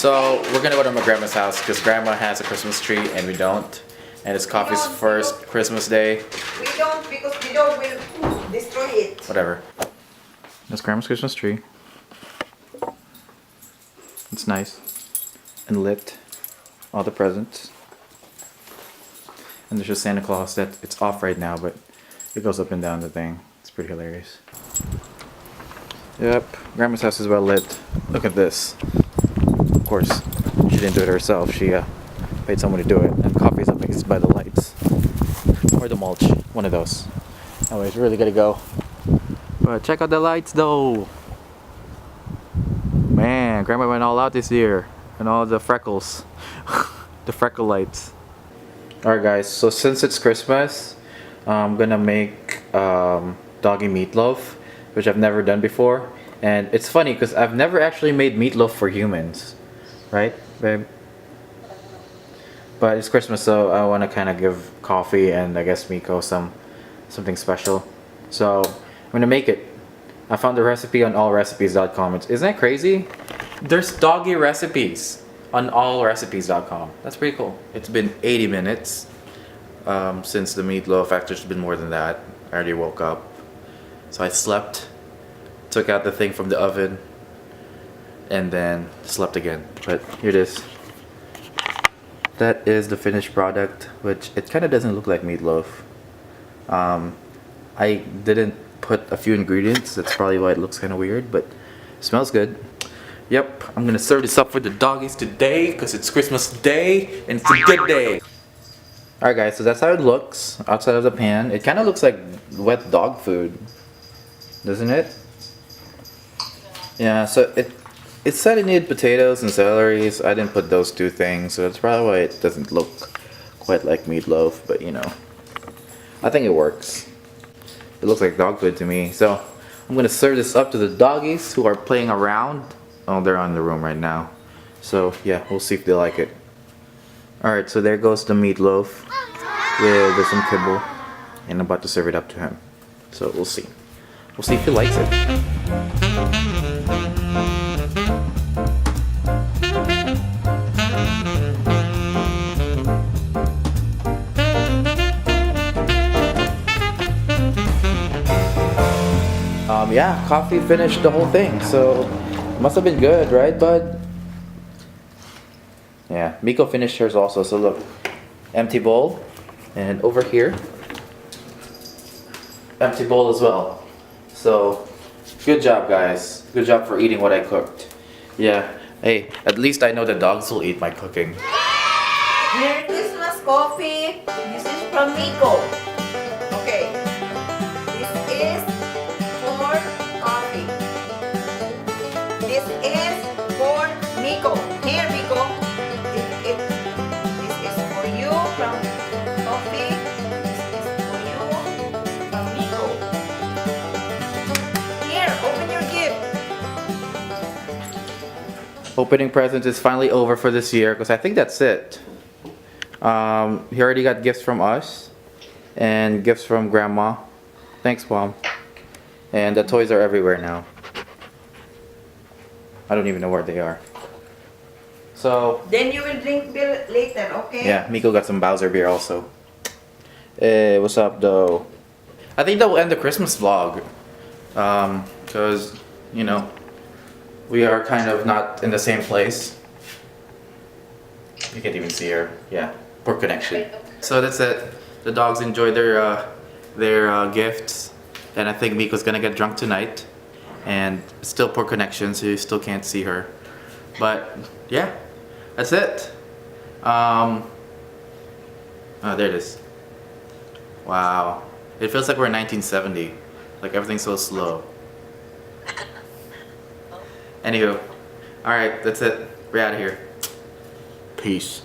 So we're gonna go to my grandma's house because grandma has a Christmas tree and we don't. And it's Coffee's first Christmas day. We don't because the dog will destroy it. Whatever. That's grandma's Christmas tree. It's nice and lit. All the presents. And there's just Santa Claus that it's off right now, but it goes up and down the thing. It's pretty hilarious. Yep, grandma's house is well lit. Look at this. Of course, she didn't do it herself. She paid someone to do it. And Coffee's up against by the lights. Or the mulch. One of those. Anyways, we're really gonna go. But check out the lights though. Man, grandma went all out this year. And all the freckles. The freckle lights. Alright guys, so since it's Christmas, I'm gonna make doggy meatloaf, which I've never done before. And it's funny because I've never actually made meatloaf for humans. Right, babe? But it's Christmas, so I want to kind of give Coffee and I guess Miko something special. So I'm gonna make it. I found the recipe on allrecipes.com. Isn't that crazy? There's doggy recipes on allrecipes.com. That's pretty cool. It's been 80 minutes since the meatloaf. Actually, it's been more than that. I already woke up. So I slept, took out the thing from the oven, and then slept again. But here it is. That is the finished product, which it kind of doesn't look like meatloaf. I didn't put a few ingredients. That's probably why it looks kind of weird, but it smells good. Yep, I'm gonna serve this up for the doggies today because it's Christmas Day and it's a good day. Alright guys, so that's how it looks outside of the pan. It kind of looks like wet dog food, doesn't it? Yeah, so it said it needed potatoes and celeries. I didn't put those two things, so that's probably why it doesn't look quite like meatloaf, but you know, I think it works. It looks like dog food to me. So I'm gonna serve this up to the doggies who are playing around. Oh, they're on the room right now. So yeah, we'll see if they like it. Alright, so there goes the meatloaf with some kibble. And I'm about to serve it up to him. So we'll see. We'll see if he likes it. Yeah, Coffee finished the whole thing, so it must have been good, right, bud? Yeah, Miko finished hers also, so look. Empty bowl, and over here, empty bowl as well. So, good job, guys. Good job for eating what I cooked. Yeah, hey, at least I know the dogs will eat my cooking. Merry Christmas, Coffee. This is from Miko. Okay. This is for Coffee. This is for Miko. Here, Miko. This is for you from Coffee. This is for you from Miko. Here, open your gift. Opening presents is finally over for this year because I think that's it. He already got gifts from us and gifts from Grandma. Thanks, Mom. And the toys are everywhere now. I don't even know where they are. So Then you will drink beer later, okay? yeah, Miko got some Bowser beer also. Hey, what's up though? I think that will end the Christmas vlog. Because, you know, we are kind of not in the same place. You can't even see her. Yeah, poor connection. So that's it. The dogs enjoyed their gifts. And I think Miko's gonna get drunk tonight. And still poor connection, so you still can't see her. But yeah, that's it. Oh, there it is. Wow. It feels like we're in 1970. Like everything's so slow. Anywho, alright, that's it. We're out of here. Peace.